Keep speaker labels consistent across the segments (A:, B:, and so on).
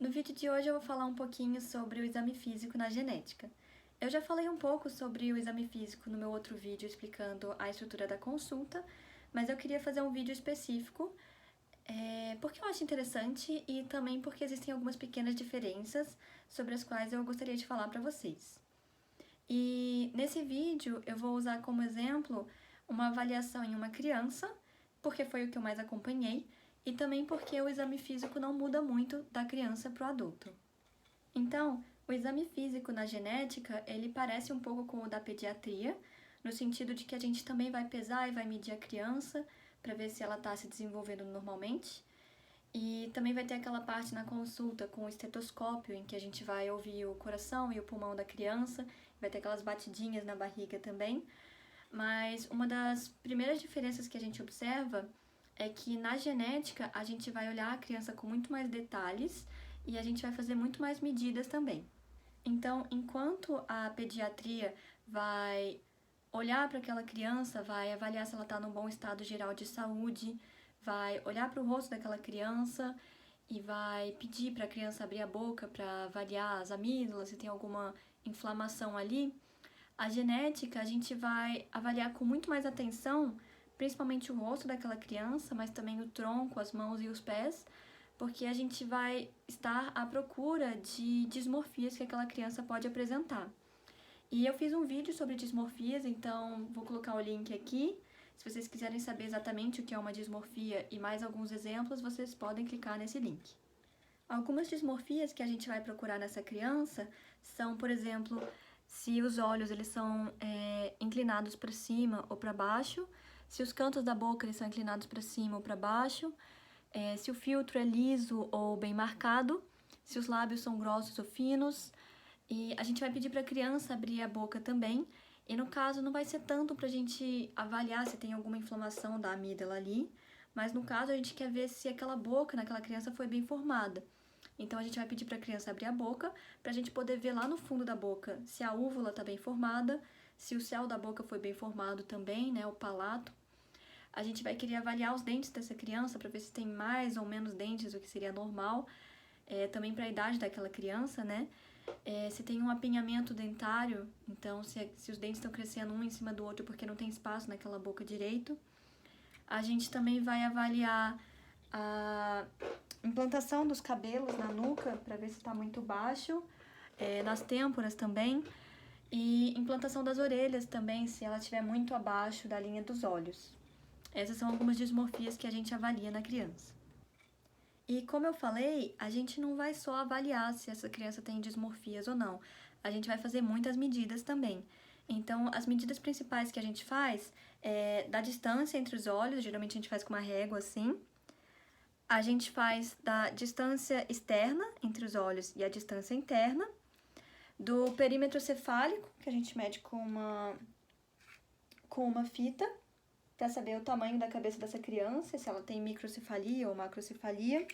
A: No vídeo de hoje eu vou falar um pouquinho sobre o exame físico na genética. Eu já falei um pouco sobre o exame físico no meu outro vídeo explicando a estrutura da consulta, mas eu queria fazer um vídeo específico porque eu acho interessante e também porque existem algumas pequenas diferenças sobre as quais eu gostaria de falar para vocês. E nesse vídeo eu vou usar como exemplo uma avaliação em uma criança, porque foi o que eu mais acompanhei, e também porque o exame físico não muda muito da criança para o adulto. Então, o exame físico na genética, ele parece um pouco com o da pediatria, no sentido de que a gente também vai pesar e vai medir a criança para ver se ela está se desenvolvendo normalmente. E também vai ter aquela parte na consulta com o estetoscópio, em que a gente vai ouvir o coração e o pulmão da criança, vai ter aquelas batidinhas na barriga também. Mas uma das primeiras diferenças que a gente observa é que na genética a gente vai olhar a criança com muito mais detalhes e a gente vai fazer muito mais medidas também. Então, enquanto a pediatria vai olhar para aquela criança, vai avaliar se ela está num bom estado geral de saúde, vai olhar para o rosto daquela criança e vai pedir para a criança abrir a boca para avaliar as amígdalas, se tem alguma inflamação ali. A genética a gente vai avaliar com muito mais atenção, principalmente o rosto daquela criança, mas também o tronco, as mãos e os pés, porque a gente vai estar à procura de dismorfias que aquela criança pode apresentar. E eu fiz um vídeo sobre dismorfias, então vou colocar o link aqui. Se vocês quiserem saber exatamente o que é uma dismorfia e mais alguns exemplos, vocês podem clicar nesse link. Algumas dismorfias que a gente vai procurar nessa criança são, por exemplo, se os olhos eles são inclinados para cima ou para baixo, se os cantos da boca eles são inclinados para cima ou para baixo, se o filtro é liso ou bem marcado, se os lábios são grossos ou finos. E a gente vai pedir para a criança abrir a boca também. E no caso não vai ser tanto para a gente avaliar se tem alguma inflamação da amígdala ali, mas no caso a gente quer ver se aquela boca naquela criança foi bem formada. Então a gente vai pedir para a criança abrir a boca para a gente poder ver lá no fundo da boca se a úvula está bem formada, se o céu da boca foi bem formado também, né, o palato. A gente vai querer avaliar os dentes dessa criança para ver se tem mais ou menos dentes, o que seria normal, também para a idade daquela criança, né? Se tem um apinhamento dentário, então se os dentes estão crescendo um em cima do outro porque não tem espaço naquela boca direito. A gente também vai avaliar a implantação dos cabelos na nuca para ver se está muito baixo, nas têmporas também, e implantação das orelhas também, se ela estiver muito abaixo da linha dos olhos. Essas são algumas dismorfias que a gente avalia na criança. E como eu falei, a gente não vai só avaliar se essa criança tem dismorfias ou não. A gente vai fazer muitas medidas também. Então, as medidas principais que a gente faz é da distância entre os olhos, geralmente a gente faz com uma régua assim. A gente faz da distância externa entre os olhos e a distância interna. Do perímetro cefálico, que a gente mede com uma fita, para saber o tamanho da cabeça dessa criança, se ela tem microcefalia ou macrocefalia.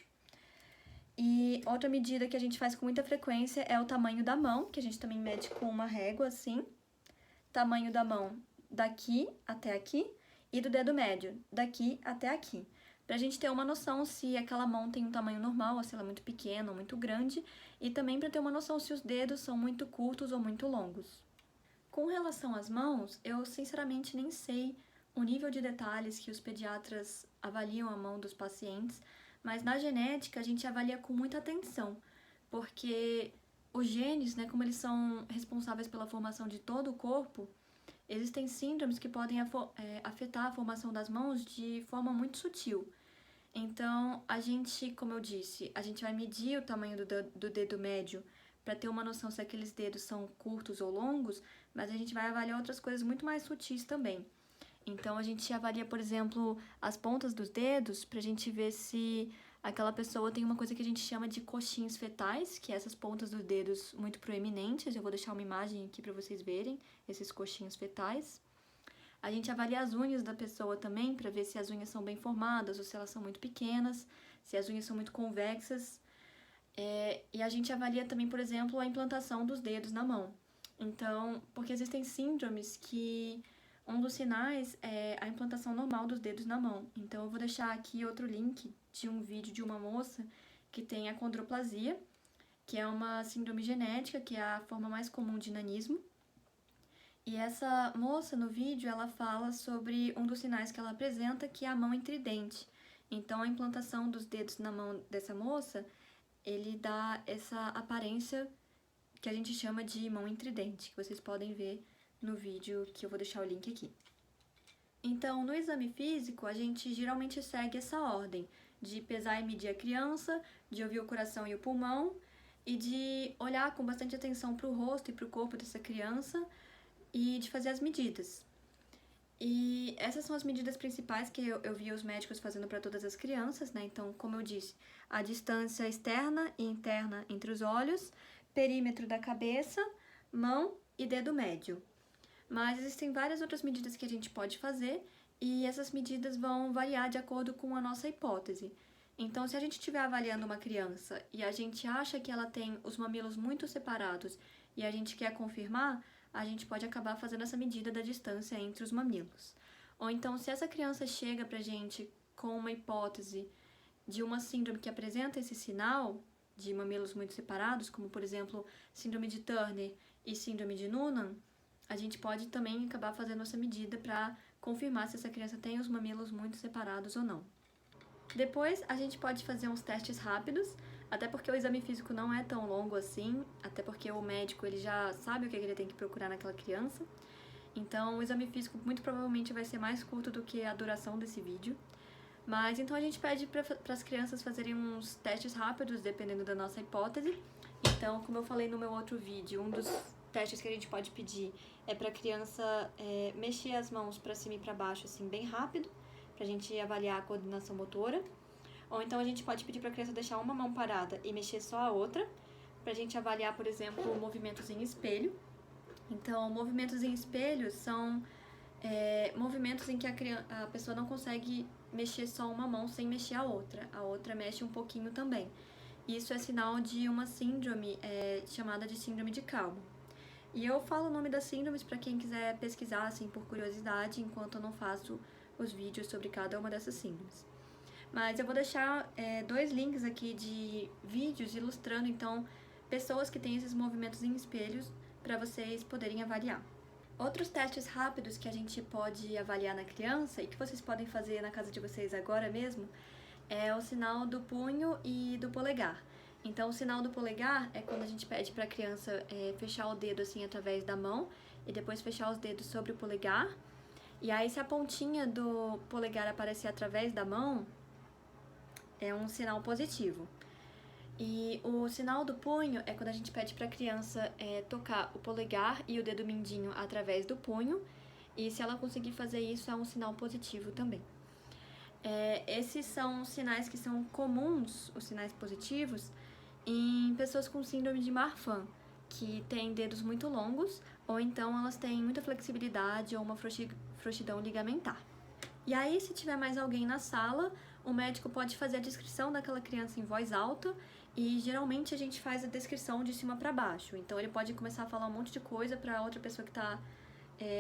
A: E outra medida que a gente faz com muita frequência é o tamanho da mão, que a gente também mede com uma régua assim. Tamanho da mão daqui até aqui e do dedo médio daqui até aqui. Pra gente ter uma noção se aquela mão tem um tamanho normal, ou se ela é muito pequena ou muito grande, e também para ter uma noção se os dedos são muito curtos ou muito longos. Com relação às mãos, eu sinceramente nem sei o nível de detalhes que os pediatras avaliam a mão dos pacientes, mas na genética a gente avalia com muita atenção, porque os genes, né, como eles são responsáveis pela formação de todo o corpo, existem síndromes que podem afetar a formação das mãos de forma muito sutil. Então, a gente, como eu disse, a gente vai medir o tamanho do dedo médio para ter uma noção se aqueles dedos são curtos ou longos, mas a gente vai avaliar outras coisas muito mais sutis também. Então, a gente avalia, por exemplo, as pontas dos dedos para a gente ver se aquela pessoa tem uma coisa que a gente chama de coxins fetais, que é essas pontas dos dedos muito proeminentes. Eu vou deixar uma imagem aqui para vocês verem esses coxins fetais. A gente avalia as unhas da pessoa também para ver se as unhas são bem formadas ou se elas são muito pequenas, se as unhas são muito convexas. E a gente avalia também, por exemplo, a implantação dos dedos na mão. Então, porque existem síndromes que um dos sinais é a implantação normal dos dedos na mão. Então, eu vou deixar aqui outro link de um vídeo de uma moça que tem achondroplasia. que é uma síndrome genética, que é a forma mais comum de nanismo. E essa moça no vídeo, ela fala sobre um dos sinais que ela apresenta, que é a mão intridente. Então, a implantação dos dedos na mão dessa moça, ele dá essa aparência que a gente chama de mão intridente, que vocês podem ver no vídeo, que eu vou deixar o link aqui. Então, no exame físico, a gente geralmente segue essa ordem de pesar e medir a criança, de ouvir o coração e o pulmão, e de olhar com bastante atenção para o rosto e para o corpo dessa criança, e de fazer as medidas. E essas são as medidas principais que eu vi os médicos fazendo para todas as crianças, né? Então, como eu disse, a distância externa e interna entre os olhos, perímetro da cabeça, mão e dedo médio. Mas existem várias outras medidas que a gente pode fazer e essas medidas vão variar de acordo com a nossa hipótese. Então, se a gente estiver avaliando uma criança e a gente acha que ela tem os mamilos muito separados e a gente quer confirmar, a gente pode acabar fazendo essa medida da distância entre os mamilos. Ou então, se essa criança chega pra gente com uma hipótese de uma síndrome que apresenta esse sinal de mamilos muito separados, como por exemplo, síndrome de Turner e síndrome de Noonan, a gente pode também acabar fazendo essa medida para confirmar se essa criança tem os mamilos muito separados ou não. Depois, a gente pode fazer uns testes rápidos, até porque o exame físico não é tão longo assim, até porque o médico ele já sabe o que ele tem que procurar naquela criança. Então, o exame físico muito provavelmente vai ser mais curto do que a duração desse vídeo. Mas, então, a gente pede para as crianças fazerem uns testes rápidos, dependendo da nossa hipótese. Então, como eu falei no meu outro vídeo, um dos testes que a gente pode pedir é para a criança mexer as mãos para cima e para baixo, assim, bem rápido, para a gente avaliar a coordenação motora. Ou então a gente pode pedir para a criança deixar uma mão parada e mexer só a outra, para a gente avaliar, por exemplo, movimentos em espelho. Então, movimentos em espelho são movimentos em que a pessoa não consegue mexer só uma mão sem mexer a outra mexe um pouquinho também. Isso é sinal de uma síndrome chamada de síndrome de Calmo. E eu falo o nome das síndromes para quem quiser pesquisar, assim, por curiosidade, enquanto eu não faço os vídeos sobre cada uma dessas síndromes. Mas eu vou deixar 2 links aqui de vídeos ilustrando, então, pessoas que têm esses movimentos em espelhos para vocês poderem avaliar. Outros testes rápidos que a gente pode avaliar na criança e que vocês podem fazer na casa de vocês agora mesmo é o sinal do punho e do polegar. Então, o sinal do polegar é quando a gente pede para a criança fechar o dedo assim através da mão e depois fechar os dedos sobre o polegar. E aí, se a pontinha do polegar aparecer através da mão, é um sinal positivo. E o sinal do punho é quando a gente pede para a criança tocar o polegar e o dedo mindinho através do punho. E se ela conseguir fazer isso, é um sinal positivo também. Esses são sinais que são comuns, os sinais positivos, em pessoas com síndrome de Marfan, que têm dedos muito longos, ou então elas têm muita flexibilidade ou uma frouxidão ligamentar. E aí, se tiver mais alguém na sala, o médico pode fazer a descrição daquela criança em voz alta e geralmente a gente faz a descrição de cima para baixo. Então, ele pode começar a falar um monte de coisa para outra pessoa que está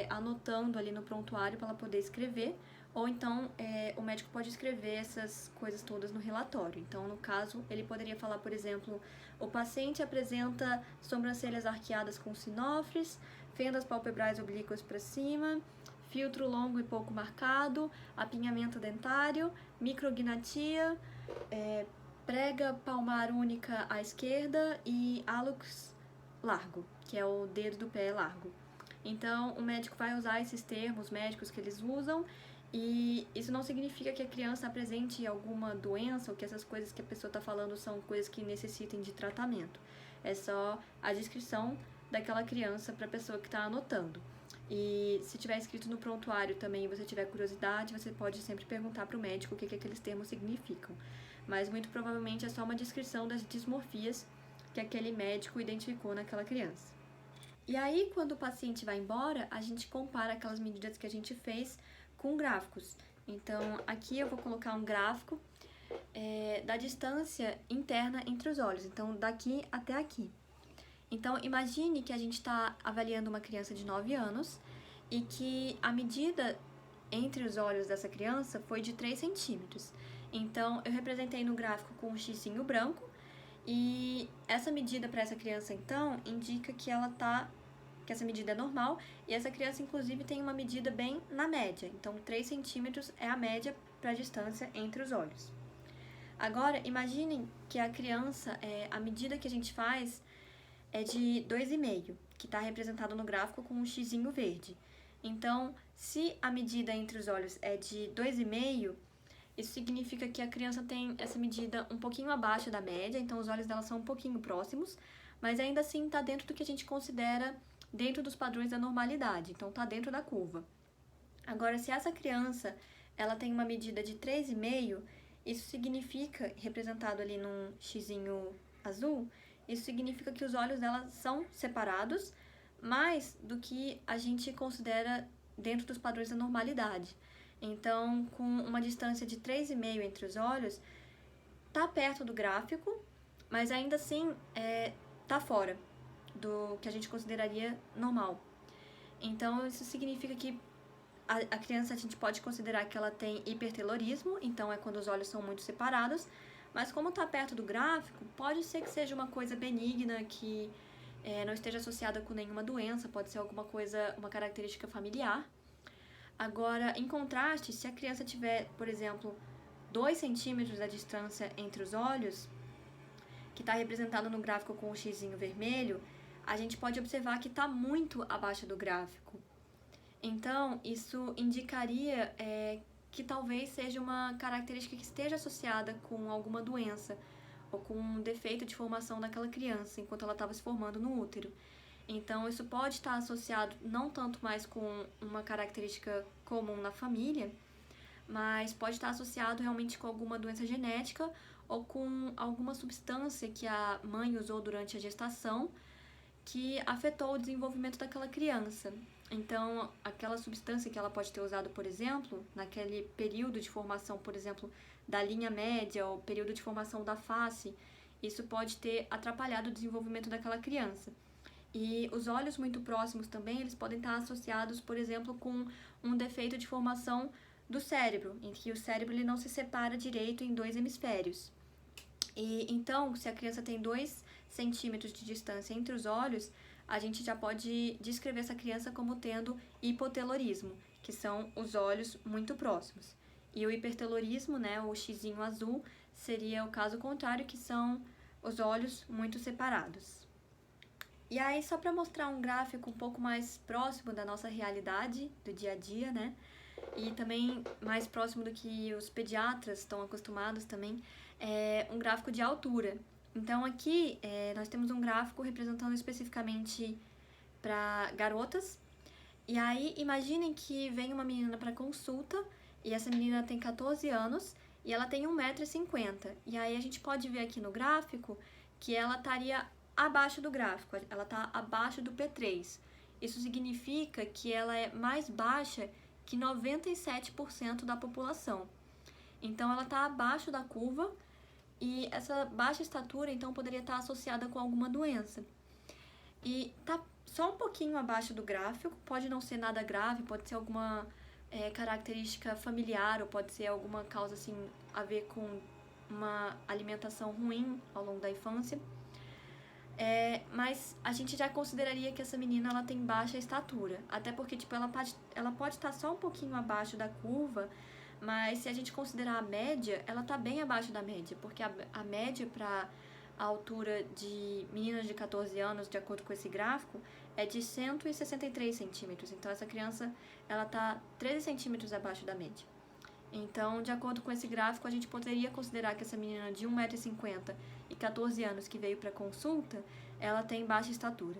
A: anotando ali no prontuário para ela poder escrever, ou então o médico pode escrever essas coisas todas no relatório. Então, no caso, ele poderia falar, por exemplo, o paciente apresenta sobrancelhas arqueadas com sinofres, fendas palpebrais oblíquas para cima, filtro longo e pouco marcado, apinhamento dentário, micrognatia, prega palmar única à esquerda e hálux largo, que é o dedo do pé largo. Então, o médico vai usar esses termos médicos que eles usam e isso não significa que a criança apresente alguma doença ou que essas coisas que a pessoa está falando são coisas que necessitem de tratamento. É só a descrição daquela criança para a pessoa que está anotando. E se tiver escrito no prontuário também e você tiver curiosidade, você pode sempre perguntar para o médico o que aqueles termos significam. Mas muito provavelmente é só uma descrição das dismorfias que aquele médico identificou naquela criança. E aí, quando o paciente vai embora, a gente compara aquelas medidas que a gente fez com gráficos. Então, aqui eu vou colocar um gráfico da distância interna entre os olhos, então daqui até aqui. Então, imagine que a gente está avaliando uma criança de 9 anos e que a medida entre os olhos dessa criança foi de 3 centímetros. Então, eu representei no gráfico com um xizinho branco E essa medida para essa criança, então, indica que que essa medida é normal, e essa criança, inclusive, tem uma medida bem na média. Então, 3 centímetros é a média para a distância entre os olhos. Agora, imaginem que a criança, a medida que a gente faz é de 2,5, que está representado no gráfico com um xizinho verde. Então, se a medida entre os olhos é de 2,5, isso significa que a criança tem essa medida um pouquinho abaixo da média, então os olhos dela são um pouquinho próximos, mas ainda assim está dentro do que a gente considera dentro dos padrões da normalidade, então está dentro da curva. Agora, se essa criança ela tem uma medida de 3,5, isso significa, representado ali num xizinho azul, isso significa que os olhos dela são separados mais do que a gente considera dentro dos padrões da normalidade. Então, com uma distância de 3,5 entre os olhos, tá perto do gráfico, mas ainda assim tá fora do que a gente consideraria normal. Então, isso significa que a criança, a gente pode considerar que ela tem hipertelorismo, então é quando os olhos são muito separados, mas como está perto do gráfico, pode ser que seja uma coisa benigna, que não esteja associada com nenhuma doença, pode ser alguma coisa, uma característica familiar. Agora, em contraste, se a criança tiver, por exemplo, 2 centímetros da distância entre os olhos, que está representado no gráfico com o xizinho vermelho, a gente pode observar que está muito abaixo do gráfico. Então, isso indicaria que talvez seja uma característica que esteja associada com alguma doença ou com um defeito de formação daquela criança enquanto ela estava se formando no útero. Então, isso pode estar associado não tanto mais com uma característica comum na família, mas pode estar associado realmente com alguma doença genética ou com alguma substância que a mãe usou durante a gestação que afetou o desenvolvimento daquela criança. Então, aquela substância que ela pode ter usado, por exemplo, naquele período de formação, por exemplo, da linha média ou período de formação da face, isso pode ter atrapalhado o desenvolvimento daquela criança. E os olhos muito próximos também, eles podem estar associados, por exemplo, com um defeito de formação do cérebro, em que o cérebro ele não se separa direito em 2 hemisférios. E então, se a criança tem 2 centímetros de distância entre os olhos, a gente já pode descrever essa criança como tendo hipotelorismo, que são os olhos muito próximos. E o hipertelorismo, né, o xizinho azul, seria o caso contrário, que são os olhos muito separados. E aí, só para mostrar um gráfico um pouco mais próximo da nossa realidade, do dia a dia, né? E também mais próximo do que os pediatras estão acostumados também, é um gráfico de altura. Então, aqui nós temos um gráfico representando especificamente para garotas. E aí, imaginem que vem uma menina para consulta e essa menina tem 14 anos e ela tem 1,50 m. E aí, a gente pode ver aqui no gráfico que ela estaria abaixo do gráfico, ela está abaixo do P3. Isso significa que ela é mais baixa que 97% da população. Então, ela está abaixo da curva e essa baixa estatura, então, poderia estar associada com alguma doença. E está só um pouquinho abaixo do gráfico, pode não ser nada grave, pode ser alguma característica familiar ou pode ser alguma causa assim, a ver com uma alimentação ruim ao longo da infância. Mas a gente já consideraria que essa menina ela tem baixa estatura, até porque tipo, ela pode estar só um pouquinho abaixo da curva, mas se a gente considerar a média, ela está bem abaixo da média, porque a média para a altura de meninas de 14 anos, de acordo com esse gráfico, é de 163 centímetros, então essa criança ela está 13 centímetros abaixo da média. Então, de acordo com esse gráfico, a gente poderia considerar que essa menina de 1,50 m e 14 anos que veio para consulta, ela tem baixa estatura.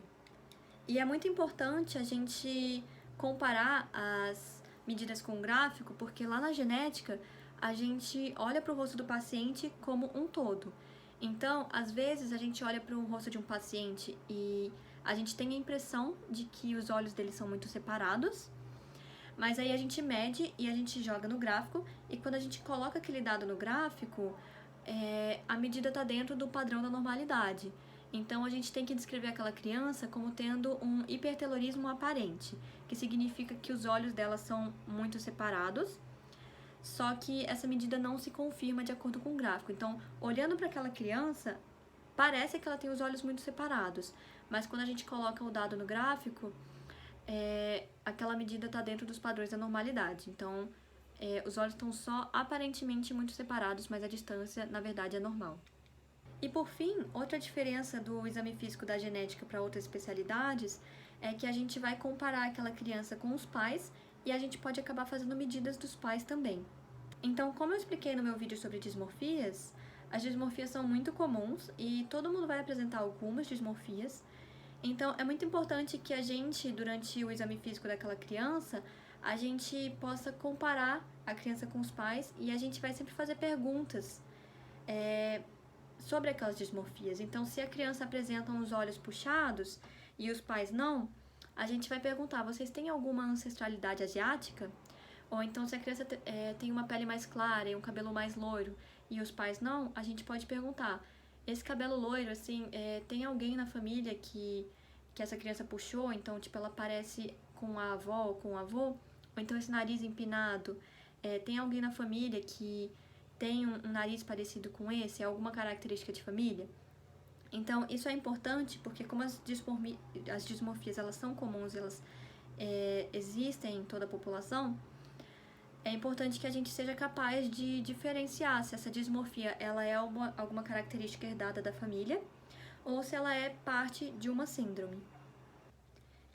A: E é muito importante a gente comparar as medidas com o gráfico, porque lá na genética, a gente olha para o rosto do paciente como um todo. Então, às vezes, a gente olha para o rosto de um paciente e a gente tem a impressão de que os olhos dele são muito separados, mas aí a gente mede e a gente joga no gráfico, e quando a gente coloca aquele dado no gráfico, a medida está dentro do padrão da normalidade. Então, a gente tem que descrever aquela criança como tendo um hipertelorismo aparente, que significa que os olhos dela são muito separados, só que essa medida não se confirma de acordo com o gráfico. Então, olhando para aquela criança, parece que ela tem os olhos muito separados, mas quando a gente coloca o dado no gráfico, aquela medida está dentro dos padrões da normalidade. Então, os olhos estão só aparentemente muito separados, mas a distância, na verdade, é normal. E por fim, outra diferença do exame físico da genética para outras especialidades é que a gente vai comparar aquela criança com os pais e a gente pode acabar fazendo medidas dos pais também. Então, como eu expliquei no meu vídeo sobre dismorfias, as dismorfias são muito comuns e todo mundo vai apresentar algumas dismorfias. Então, é muito importante que a gente, durante o exame físico daquela criança, a gente possa comparar a criança com os pais e a gente vai sempre fazer perguntas sobre aquelas dismorfias. Então, se a criança apresenta os olhos puxados e os pais não, a gente vai perguntar, vocês têm alguma ancestralidade asiática? Ou então, se a criança tem uma pele mais clara e um cabelo mais loiro e os pais não, a gente pode perguntar, esse cabelo loiro, assim, tem alguém na família que essa criança puxou? Então, tipo, ela parece com a avó ou com o avô? Ou então esse nariz empinado, tem alguém na família que tem um nariz parecido com esse? É alguma característica de família? Então, isso é importante porque como as dismorfias elas são comuns, elas existem em toda a população, é importante que a gente seja capaz de diferenciar se essa dismorfia ela é alguma característica herdada da família ou se ela é parte de uma síndrome.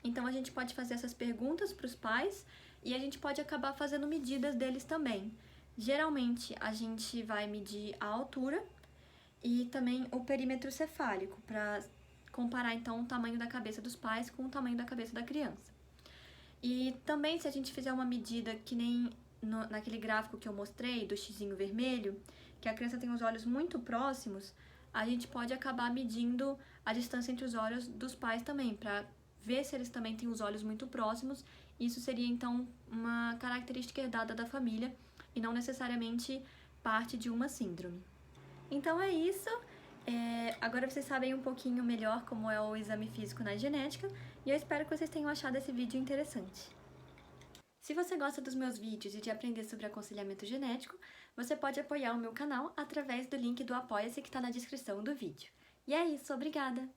A: Então, a gente pode fazer essas perguntas para os pais e a gente pode acabar fazendo medidas deles também. Geralmente, a gente vai medir a altura e também o perímetro cefálico, para comparar, então, o tamanho da cabeça dos pais com o tamanho da cabeça da criança. E também, se a gente fizer uma medida que nem naquele gráfico que eu mostrei, do xizinho vermelho, que a criança tem os olhos muito próximos, a gente pode acabar medindo a distância entre os olhos dos pais também, para ver se eles também têm os olhos muito próximos. Isso seria, então, uma característica herdada da família e não necessariamente parte de uma síndrome. Então é isso. Agora vocês sabem um pouquinho melhor como é o exame físico na genética e eu espero que vocês tenham achado esse vídeo interessante. Se você gosta dos meus vídeos e de aprender sobre aconselhamento genético, você pode apoiar o meu canal através do link do Apoia-se que está na descrição do vídeo. E é isso, obrigada!